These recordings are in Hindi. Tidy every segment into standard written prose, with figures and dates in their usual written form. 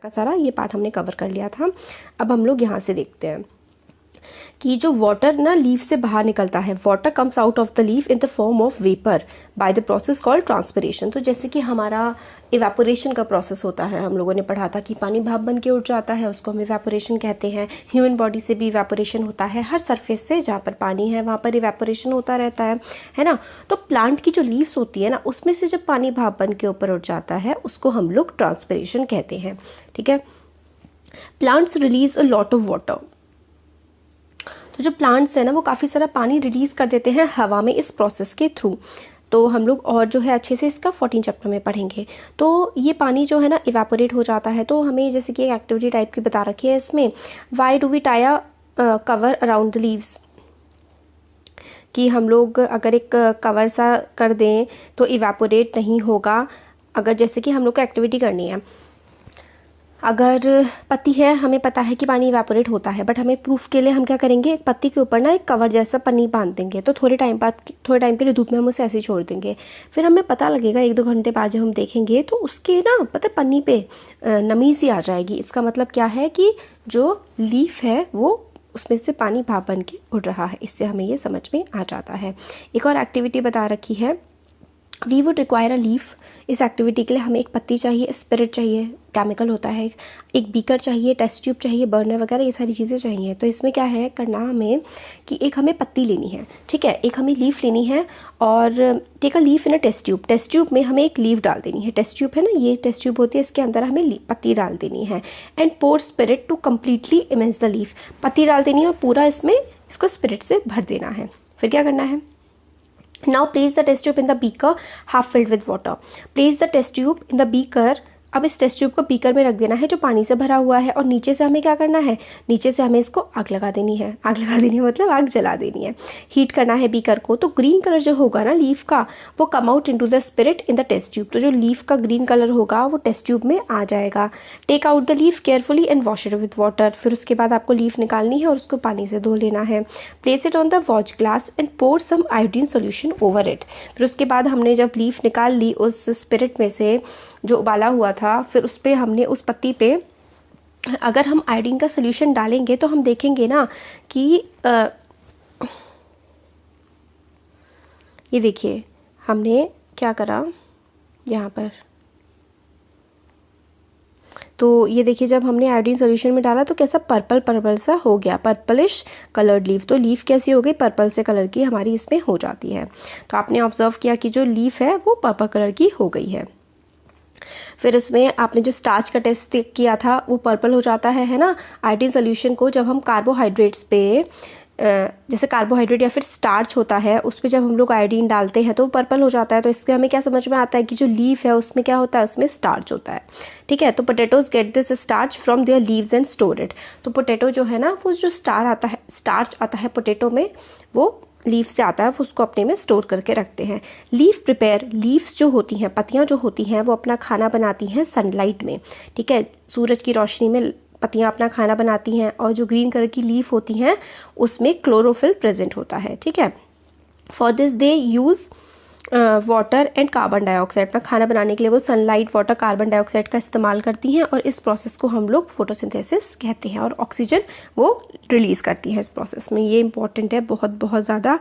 का सारा ये पार्ट हमने कवर कर लिया था। अब हम लोग यहाँ से देखते हैं कि जो वाटर ना लीफ से बाहर निकलता है, water comes out of the leaf in the form of vapour by the process called transpiration. तो जैसे कि हमारा इवेपोरेशन का प्रोसेस होता है, हम लोगों ने पढ़ा था कि पानी भाप बन के उड़ जाता है, उसको हम इवेपोरेशन कहते हैं। ह्यूमन बॉडी से भी इवेपोरेशन होता है, हर सरफेस से जहाँ पर पानी है वहाँ पर इवेपोरेशन होता रहता है ना। तो प्लांट की जो लीव्स होती है ना, उसमें से जब पानी भाप बन के ऊपर उठ जाता है उसको हम लोग ट्रांसपिरेशन कहते हैं, ठीक है। Plants release a lot of water. तो जो प्लांट्स है ना वो काफ़ी सारा पानी रिलीज़ कर देते हैं हवा में इस प्रोसेस के थ्रू। तो हम लोग और जो है अच्छे से इसका 14 चैप्टर में पढ़ेंगे। तो ये पानी जो है ना इवेपोरेट हो जाता है। तो हमें जैसे कि एक एक्टिविटी टाइप की बता रखी है इसमें, why do we tie a cover around the leaves, कि हम लोग अगर एक कवर सा कर दें तो इवेपोरेट नहीं होगा। अगर जैसे कि हम लोग को एक्टिविटी करनी है, अगर पत्ती है, हमें पता है कि पानी इवेपोरेट होता है, बट हमें प्रूफ के लिए हम क्या करेंगे, एक पत्ती के ऊपर ना एक कवर जैसा पन्नी बांध देंगे। तो थोड़े टाइम के लिए धूप में हम उसे ऐसे ही छोड़ देंगे। फिर हमें पता लगेगा 1-2 घंटे बाद जब हम देखेंगे तो उसके ना पता पन्नी पे नमी सी आ जाएगी। इसका मतलब क्या है कि जो लीफ है वो उसमें से पानी भाप बन के उड़ रहा है। इससे हमें ये समझ में आ जाता है। एक और एक्टिविटी बता रखी है, we would require a leaf. इस एक्टिविटी के लिए हमें एक पत्ती चाहिए, स्पिरिट चाहिए, केमिकल होता है, एक बीकर चाहिए, टेस्ट ट्यूब चाहिए, बर्नर वगैरह ये सारी चीज़ें चाहिए। तो इसमें क्या है करना हमें कि एक हमें पत्ती लेनी है, ठीक है, एक हमें लीफ लेनी है और take a leaf in a test tube. Test tube में हमें एक लीफ डाल देनी है। टेस्ट ट्यूब है ना, ये टेस्ट ट्यूब होती है, इसके अंदर हमें पत्ती डाल देनी है। And pour spirit to completely immerse the leaf. पत्ती डाल देनी है और पूरा इसको स्पिरिट से भर देना है। फिर क्या करना है, now place the test tube in the beaker half filled with water. Place the test tube in the beaker. अब इस टेस्ट ट्यूब को बीकर में रख देना है जो पानी से भरा हुआ है, और नीचे से हमें क्या करना है, नीचे से हमें इसको आग लगा देनी है। आग लगा देनी है मतलब आग जला देनी है, हीट करना है बीकर को। तो ग्रीन कलर जो होगा ना लीफ का, वो come out into the spirit in the test tube. तो जो लीफ का ग्रीन कलर होगा वो टेस्ट ट्यूब में आ जाएगा। Take out the leaf carefully and wash it with water. फिर उसके बाद आपको लीफ निकालनी है और उसको पानी से धो लेना है। Place it on the watch glass and pour some iodine solution over it. फिर उसके बाद हमने जब लीफ निकाल ली उस स्पिरिट में से जो उबाला हुआ था, फिर उस पर हमने उस पत्ती पे अगर हम आयोडीन का सोल्यूशन डालेंगे तो हम देखेंगे ना कि ये देखिए हमने क्या करा यहाँ पर। तो ये देखिए जब हमने आयोडीन सॉल्यूशन में डाला तो कैसा पर्पल सा हो गया, पर्पलिश कलर्ड लीफ। तो लीफ कैसी हो गई, पर्पल से कलर की हमारी इसमें हो जाती है। तो आपने ऑब्जर्व किया कि जो लीफ है वो पर्पल कलर की हो गई है। फिर इसमें आपने जो स्टार्च का टेस्ट किया था वो पर्पल हो जाता है ना। आयोडीन सॉल्यूशन को जब हम कार्बोहाइड्रेट्स पे जैसे कार्बोहाइड्रेट या फिर स्टार्च होता है उस पर जब हम लोग आयोडीन डालते हैं तो वो पर्पल हो जाता है। तो इससे हमें क्या समझ में आता है कि जो लीफ है उसमें क्या होता है, उसमें स्टार्च होता है, ठीक है। तो potatoes get this starch from there leaves and store it. तो पोटैटो जो है ना वो जो स्टार्च आता है पोटैटो में, वो लीफ से आता है, वो उसको अपने में स्टोर करके रखते हैं। लीफ प्रिपेयर, लीव्स जो होती हैं, पत्तियाँ जो होती हैं वो अपना खाना बनाती हैं सनलाइट में, ठीक है। सूरज की रोशनी में पत्तियाँ अपना खाना बनाती हैं और जो ग्रीन कलर की लीफ होती हैं उसमें क्लोरोफिल प्रेजेंट होता है, ठीक है। For this they use water and carbon dioxide. पर खाना बनाने के लिए वो सनलाइट, वाटर, कार्बन डाइऑक्साइड का इस्तेमाल करती हैं और इस प्रोसेस को हम लोग फोटोसिंथेसिस कहते हैं। और ऑक्सीजन वो रिलीज़ करती हैं इस प्रोसेस में। ये इंपॉर्टेंट है, बहुत ज़्यादा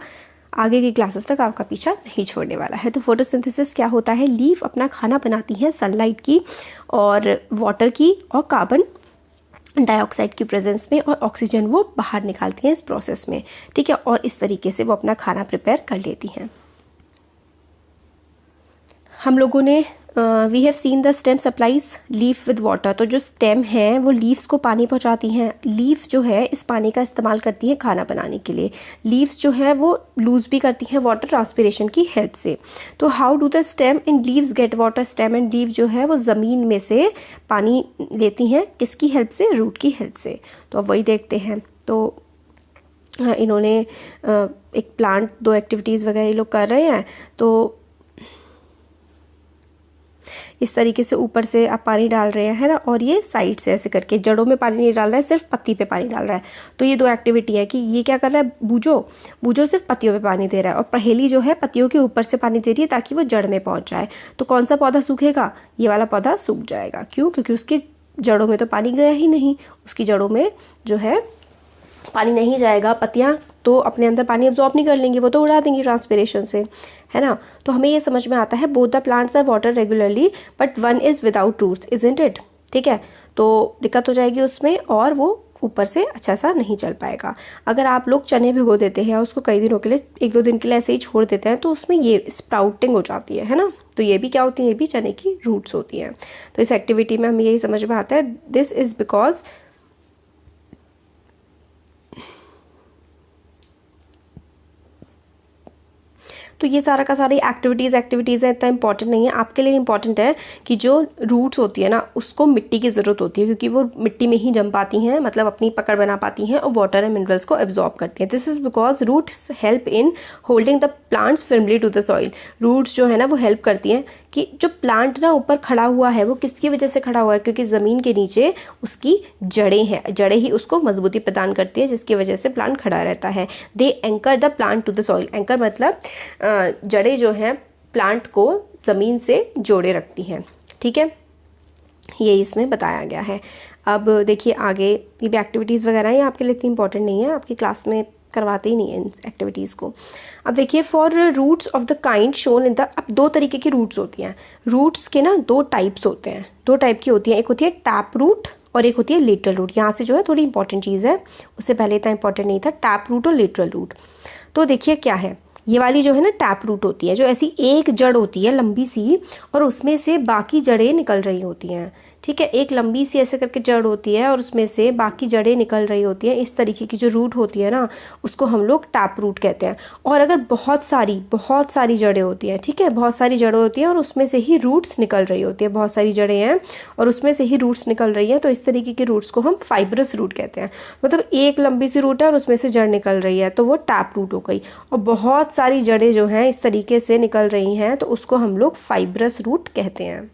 आगे की क्लासेस तक आपका पीछा नहीं छोड़ने वाला है। तो फोटोसिंथेसिस क्या होता है, लीफ अपना खाना बनाती हैं सनलाइट की और वाटर की और कार्बन डाइऑक्साइड की प्रेजेंस में, और ऑक्सीजन वो बाहर निकालती हैं इस प्रोसेस में, ठीक है। और इस तरीके से वो अपना खाना प्रिपेयर कर लेती हैं। हम लोगों ने we have seen the stem supplies leaf with water. तो जो स्टेम है वो लीव्स को पानी पहुंचाती हैं। लीफ जो है इस पानी का इस्तेमाल करती हैं खाना बनाने के लिए। लीव्स जो है वो लूज भी करती हैं वाटर ट्रांसपिरेशन की हेल्प से। तो how do the stem and leaves get water. Stem and leave जो है वो ज़मीन में से पानी लेती हैं, किसकी हेल्प से, रूट की हेल्प से। तो अब वही देखते हैं। तो इन्होंने एक प्लांट, 2 एक्टिविटीज़ वगैरह ये लोग कर रहे हैं। तो इस तरीके से ऊपर से आप पानी डाल रहे हैं ना, और ये साइड से ऐसे करके, जड़ों में पानी नहीं डाल रहा है, सिर्फ पत्ती पे पानी डाल रहा है। तो ये 2 एक्टिविटी है कि ये क्या कर रहा है, बूझो सिर्फ पत्तियों पे पानी दे रहा है, और पहेली जो है पत्तियों के ऊपर से पानी दे रही है ताकि वो जड़ में पहुंच जाए। तो कौन सा पौधा सूखेगा, ये वाला पौधा सूख जाएगा। क्यों, क्योंकि उसके जड़ों में तो पानी गया ही नहीं, उसकी जड़ों में जो है पानी नहीं जाएगा, पत्तियाँ तो अपने अंदर पानी एब्जॉर्ब नहीं कर लेंगी, वो तो उड़ा देंगी ट्रांसपिरेशन से, है ना। तो हमें ये समझ में आता है both the plants are water regularly but one is without roots, isn't it. ठीक है, तो दिक्कत हो जाएगी उसमें और वो ऊपर से अच्छा सा नहीं चल पाएगा। अगर आप लोग चने भिगो देते हैं और उसको कई दिनों के लिए, 1-2 दिन के लिए ऐसे ही छोड़ देते हैं, तो उसमें ये स्प्राउटिंग हो जाती है ना। तो ये भी क्या होती है, ये भी चने की रूट्स होती हैं। तो इस एक्टिविटी में हमें यही समझ में आता है, दिस इज़ बिकॉज तो ये सारा का सारी एक्टिविटीज़ है, इतना इंपॉर्टेंट नहीं है। आपके लिए इंपॉर्टेंट है कि जो रूट्स होती है ना, उसको मिट्टी की ज़रूरत होती है, क्योंकि वो मिट्टी में ही जम पाती हैं, मतलब अपनी पकड़ बना पाती हैं और वाटर एंड मिनरल्स को एब्जॉर्ब करती हैं। This is because roots help in holding the plants firmly to the soil. Roots जो है ना वो हेल्प करती हैं कि जो प्लांट ना ऊपर खड़ा हुआ है वो किसकी वजह से खड़ा हुआ है, क्योंकि ज़मीन के नीचे उसकी जड़ें हैं, जड़ें ही उसको मजबूती प्रदान करती है, जिसकी वजह से प्लांट खड़ा रहता है। They anchor the plant to the soil. Anchor मतलब जड़ें जो हैं प्लांट को ज़मीन से जोड़े रखती हैं। ठीक है, ये इसमें बताया गया है। अब देखिए आगे, ये भी एक्टिविटीज़ वगैरह हैं, आपके लिए इतनी इंपॉर्टेंट नहीं है, आपकी क्लास में करवाते ही नहीं है इन एक्टिविटीज़ को। अब देखिए, for roots of the kind shown in the, अब 2 तरीके की रूट्स होती हैं। रूट्स के ना 2 टाइप्स होते हैं, 2 टाइप की होती हैं, एक होती है टैप रूट और एक होती है लेटरल रूट। यहाँ से जो है थोड़ी इंपॉर्टेंट चीज़ है, उससे पहले इतना इंपॉर्टेंट नहीं था, टैप रूट और लेटरल रूट। तो देखिए क्या है, ये वाली जो है ना टैप रूट होती है, जो ऐसी एक जड़ होती है लंबी सी और उसमें से बाकी जड़ें निकल रही होती हैं। ठीक है, एक लंबी सी ऐसे करके जड़ होती है और उसमें से बाकी जड़ें निकल रही होती हैं। इस तरीके की जो रूट होती है ना, उसको हम लोग टैप रूट कहते हैं। और अगर बहुत सारी जड़ें होती हैं, ठीक है, बहुत सारी जड़ें होती हैं और उसमें से ही रूट्स निकल रही होती है, बहुत सारी जड़ें हैं और उसमें से ही रूट्स निकल रही हैं, तो इस तरीके की रूट्स को हम फाइब्रस रूट कहते हैं। मतलब एक लंबी सी रूट है और उसमें से जड़ निकल रही है, तो वो टैप रूट हो गई। और बहुत सारी जड़ें जो हैं इस तरीके से निकल रही हैं, तो उसको हम लोग फाइब्रस रूट कहते हैं।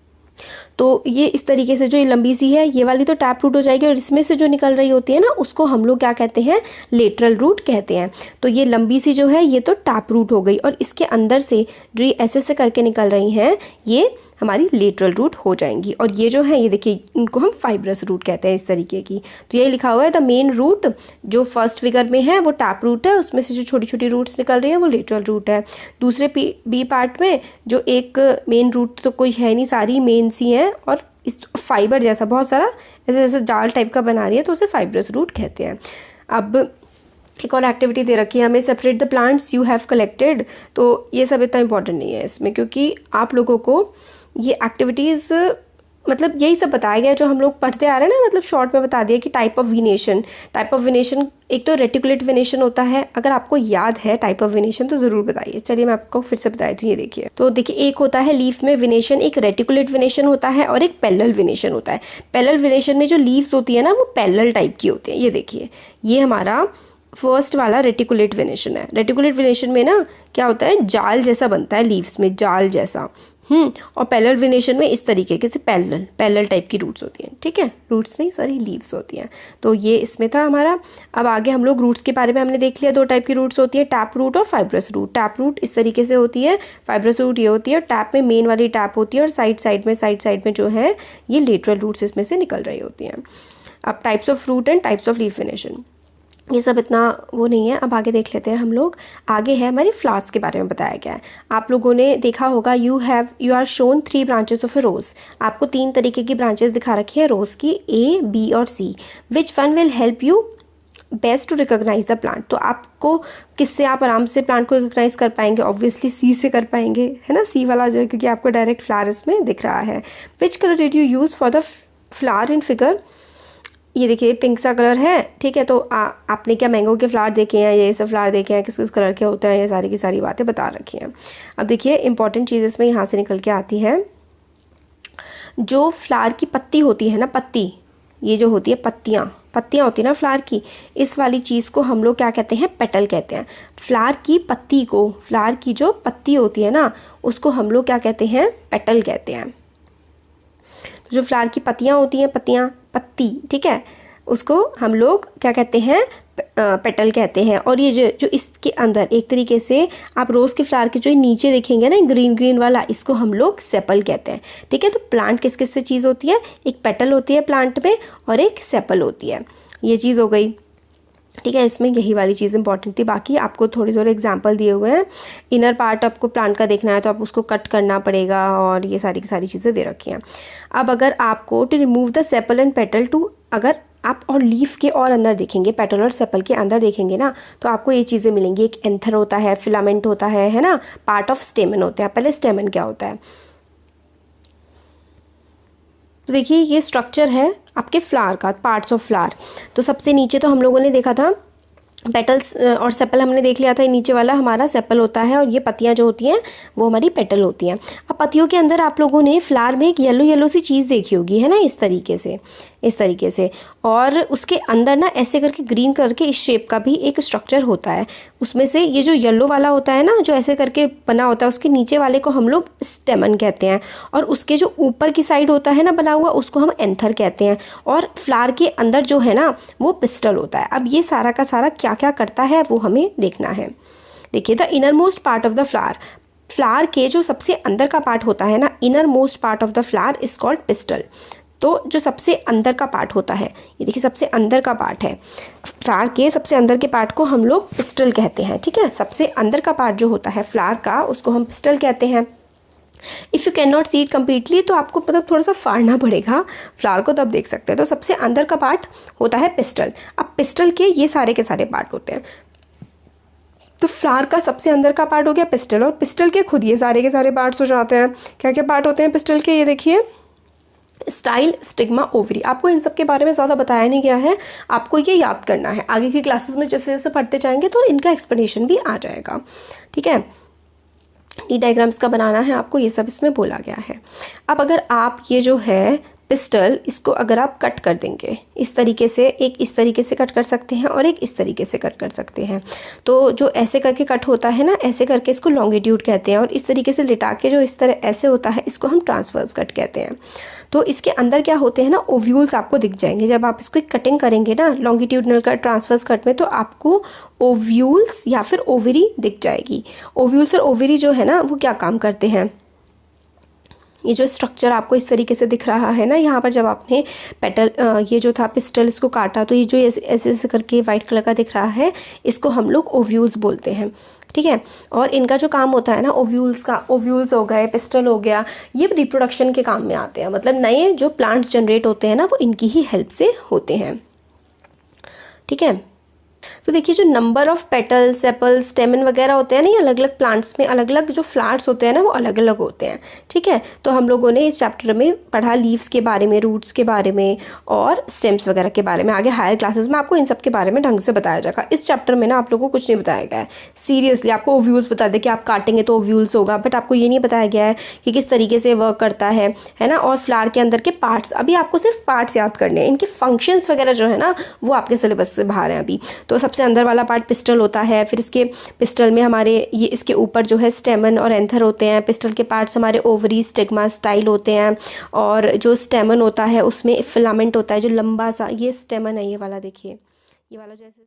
तो ये इस तरीके से जो ये लंबी सी है, ये वाली तो टैप रूट हो जाएगी, और इसमें से जो निकल रही होती है ना, उसको हम लोग क्या कहते हैं, लेटरल रूट कहते हैं। तो ये लंबी सी जो है ये तो टैप रूट हो गई, और इसके अंदर से जो ये ऐसे करके निकल रही हैं, ये हमारी लेटरल रूट हो जाएंगी। और ये जो है, ये देखिए, इनको हम फाइब्रस रूट कहते हैं इस तरीके की। तो यही लिखा हुआ है, द मेन रूट जो फर्स्ट फिगर में है वो टैप रूट है, उसमें से जो छोटी छोटी रूट्स निकल रही हैं वो लेटरल रूट है। दूसरे बी पार्ट में जो एक मेन रूट तो कोई है नहीं, सारी मेन सी हैं और इस फाइबर जैसा बहुत सारा ऐसे जैसे जाल टाइप का बना रही है, तो उसे फाइब्रस रूट कहते हैं। अब एक और एक्टिविटी दे रखी है हमें, separate the plants you have collected. तो ये सब इतना इंपॉर्टेंट नहीं है इसमें, क्योंकि आप लोगों को ये एक्टिविटीज़ मतलब यही सब बताया गया जो हम लोग पढ़ते आ रहे हैं ना, मतलब शॉर्ट में बता दिया कि टाइप ऑफ विनेशन, एक तो रेटिकुलेट विनेशन होता है। अगर आपको याद है टाइप ऑफ विनेशन तो ज़रूर बताइए। चलिए मैं आपको फिर से बताई दूँ। ये देखिए, तो देखिए, एक होता है लीफ में विनेशन, एक रेटिकुलेट विनेशन होता है और एक पैरेलल विनेशन होता है। पैरेलल विनेशन में जो लीव्स होती है ना, वो पैरेलल टाइप की होती है। ये देखिए, ये हमारा फर्स्ट वाला रेटिकुलेट विनेशन है। रेटिकुलेट विनेशन में ना क्या होता है, जाल जैसा बनता है लीव्स में, जाल जैसा। और पैरेलल विनेशन में इस तरीके के से पैरेलल टाइप की रूट्स होती हैं। ठीक है, रूट्स नहीं, सॉरी, लीव्स होती हैं। तो ये इसमें था हमारा। अब आगे हम लोग रूट्स के बारे में हमने देख लिया, 2 टाइप की रूट्स होती है, टैप रूट और फाइब्रस रूट। टैप रूट इस तरीके से होती है, फाइब्रस रूट ये होती है। टैप में मेन वाली टैप होती है और साइड में जो है ये लेटरल रूट्स इसमें से निकल रही होती हैं। अब types of root and types of leaf venation, ये सब इतना वो नहीं है। अब आगे देख लेते हैं हम लोग। आगे है हमारी फ्लावर्स के बारे में बताया गया है। आप लोगों ने देखा होगा, you are shown 3 branches of a rose. आपको 3 तरीके की ब्रांचेस दिखा रखी है रोज़ की, A, B और C। Which one will help you best to recognise the plant. तो आपको किससे आप आराम से प्लांट को रिकोगनाइज कर पाएंगे? ऑब्वियसली C से कर पाएंगे, है ना, C वाला जो है, क्योंकि आपको डायरेक्ट फ्लावर इसमें दिख रहा है। Which colour did you use for the flower in figure? ये देखिए, पिंक सा कलर है। ठीक है, तो आपने क्या मैंगो के फ्लावर देखे हैं, ये सब फ्लावर देखे हैं, किस किस कलर के होते हैं, ये सारी की सारी बातें बता रखी हैं। अब देखिए, इंपॉर्टेंट चीज़ इसमें यहाँ से निकल के आती है, जो फ्लावर की पत्ती होती है ना, पत्ती, ये जो होती है पत्तियाँ होती है ना फ्लावर की, इस वाली चीज़ को हम लोग क्या कहते हैं, पेटल कहते हैं। फ्लावर की पत्ती को, फ्लावर की जो पत्ती होती है ना, उसको हम लोग क्या कहते हैं, पेटल कहते हैं। तो जो फ्लावर की पत्तियाँ होती हैं, पत्ती, ठीक है, उसको हम लोग क्या कहते हैं, पेटल कहते हैं। और ये जो इसके अंदर एक तरीके से आप रोज़ के फ्लावर के जो नीचे देखेंगे ना ग्रीन ग्रीन वाला, इसको हम लोग सेपल कहते हैं। ठीक है, तो प्लांट किस किस से चीज़ होती है, एक पेटल होती है प्लांट में और एक सेपल होती है, ये चीज़ हो गई। ठीक है, इसमें यही वाली चीज़ इंपॉर्टेंट थी। बाकी आपको थोड़े थोड़े एग्जांपल दिए हुए हैं। इनर पार्ट आपको प्लांट का देखना है तो आप उसको कट करना पड़ेगा, और ये सारी की सारी चीज़ें दे रखी हैं। अब अगर आपको to remove the sepal and petal too, अगर आप और लीफ के और अंदर देखेंगे, पेटल और सेपल के अंदर देखेंगे ना, तो आपको ये चीज़ें मिलेंगी। एक एंथर होता है, फिलामेंट होता है ना, पार्ट ऑफ स्टेमन होता है। पहले स्टेमन क्या होता है, तो देखिए ये स्ट्रक्चर है आपके फ्लावर का, पार्ट्स ऑफ फ्लावर। तो सबसे नीचे तो हम लोगों ने देखा था पेटल्स और सेपल हमने देख लिया था। नीचे वाला हमारा सेपल होता है और ये पत्तियां जो होती हैं वो हमारी पेटल होती हैं। अब पत्तियों के अंदर आप लोगों ने फ्लावर में एक येलो येलो सी चीज़ देखी होगी, है ना, इस तरीके से। और उसके अंदर ना ऐसे करके ग्रीन कलर के इस शेप का भी एक स्ट्रक्चर होता है। उसमें से ये जो येलो वाला होता है ना, जो ऐसे करके बना होता है, उसके नीचे वाले को हम लोग स्टेमन कहते हैं। और उसके जो ऊपर की साइड होता है ना बना हुआ, उसको हम एंथर कहते हैं। और फ्लावर के अंदर जो है ना वो पिस्टल होता है। अब ये सारा का सारा क्या क्या करता है वो हमें देखना है। देखिए, the inner most part of the flower के जो सबसे अंदर का पार्ट होता है ना, inner most part of the flower is called pistol. तो जो सबसे अंदर का पार्ट होता है, ये देखिए सबसे अंदर का पार्ट है फ्लावर के, सबसे अंदर के पार्ट को हम लोग पिस्टल कहते हैं। ठीक है, सबसे अंदर का पार्ट जो होता है फ्लावर का, उसको हम पिस्टल कहते हैं। If you can not see it completely, तो आपको मतलब थोड़ा सा फाड़ना पड़ेगा फ्लावर को, तब देख सकते हैं। तो सबसे अंदर का पार्ट होता है पिस्टल। अब पिस्टल के ये सारे के सारे पार्ट होते हैं। तो फ्लावर का सबसे अंदर का पार्ट हो गया पिस्टल, और पिस्टल के खुद ये सारे के सारे पार्ट्स हो जाते हैं। क्या क्या पार्ट होते हैं पिस्टल के, ये देखिए, स्टाइल, स्टिग्मा, ओवरी। आपको इन सब के बारे में ज़्यादा बताया नहीं गया है, आपको ये याद करना है। आगे की क्लासेस में जैसे जैसे पढ़ते जाएंगे तो इनका एक्सप्लेनेशन भी आ जाएगा। ठीक है, टी डायग्राम्स का बनाना है आपको, ये सब इसमें बोला गया है। अब अगर आप ये जो है पिस्टल, इसको अगर आप कट कर देंगे इस तरीके से, एक इस तरीके से कट कर सकते हैं और एक इस तरीके से कट कर सकते हैं। तो जो ऐसे करके कट होता है ना, ऐसे करके इसको लॉन्गिट्यूड कहते हैं। और इस तरीके से लिटा के जो इस तरह ऐसे होता है, इसको हम ट्रांसवर्स कट कहते हैं। तो इसके अंदर क्या होते हैं ना, ओव्यूल्स आपको दिख जाएंगे। जब आप इसको कटिंग करेंगे ना लॉन्गिट्यूडनल का ट्रांसवर्स कट में, तो आपको ओव्यूल्स या फिर ओवरी दिख जाएगी। ओव्यूल्स और ओवरी जो है ना वो क्या काम करते हैं, ये जो स्ट्रक्चर आपको इस तरीके से दिख रहा है ना, यहाँ पर जब आपने पेटल ये जो था पिस्टल इसको काटा, तो ये जो ऐसे ऐसे करके वाइट कलर का दिख रहा है, इसको हम लोग ओव्यूल्स बोलते हैं। ठीक है, और इनका जो काम होता है ना, ओव्यूल्स हो गए, पिस्टल हो गया, ये रिप्रोडक्शन के काम में आते हैं। मतलब नए जो प्लांट्स जनरेट होते हैं ना, वो इनकी ही हेल्प से होते हैं। ठीक है, तो देखिए जो नंबर ऑफ पेटल, सेपल, स्टेमन वगैरह होते हैं ना, ये अलग अलग प्लांट्स में अलग अलग जो फ्लावर्स होते हैं ना वो अलग अलग होते हैं। ठीक है, तो हम लोगों ने इस चैप्टर में पढ़ा लीव्स के बारे में, रूट्स के बारे में और स्टेम्स वगैरह के बारे में। आगे हायर क्लासेस में आपको इन सब के बारे में ढंग से बताया जाएगा। इस चैप्टर में ना आप लोगों को कुछ नहीं बताया गया है। सीरियसली आपको ओव्यूल्स बता दें कि आप काटेंगे तो ओव्यूल्स होगा, बट आपको ये नहीं बताया गया है कि किस तरीके से वर्क करता है ना। और फ्लावर के अंदर के पार्ट्स, अभी आपको सिर्फ पार्ट्स याद करने हैं, इनके फंक्शंस वगैरह जो है ना वो आपके सिलेबस से बाहर हैं अभी। तो सबसे अंदर वाला पार्ट पिस्टल होता है, फिर इसके पिस्टल में हमारे ये इसके ऊपर जो है स्टेमन और एंथर होते हैं। पिस्टल के पार्ट्स हमारे ओवरी, स्टिग्मा, स्टाइल होते हैं। और जो स्टेमन होता है उसमें फिलामेंट होता है जो लंबा सा, ये स्टेमन है ये वाला, देखिए ये वाला जो ऐसे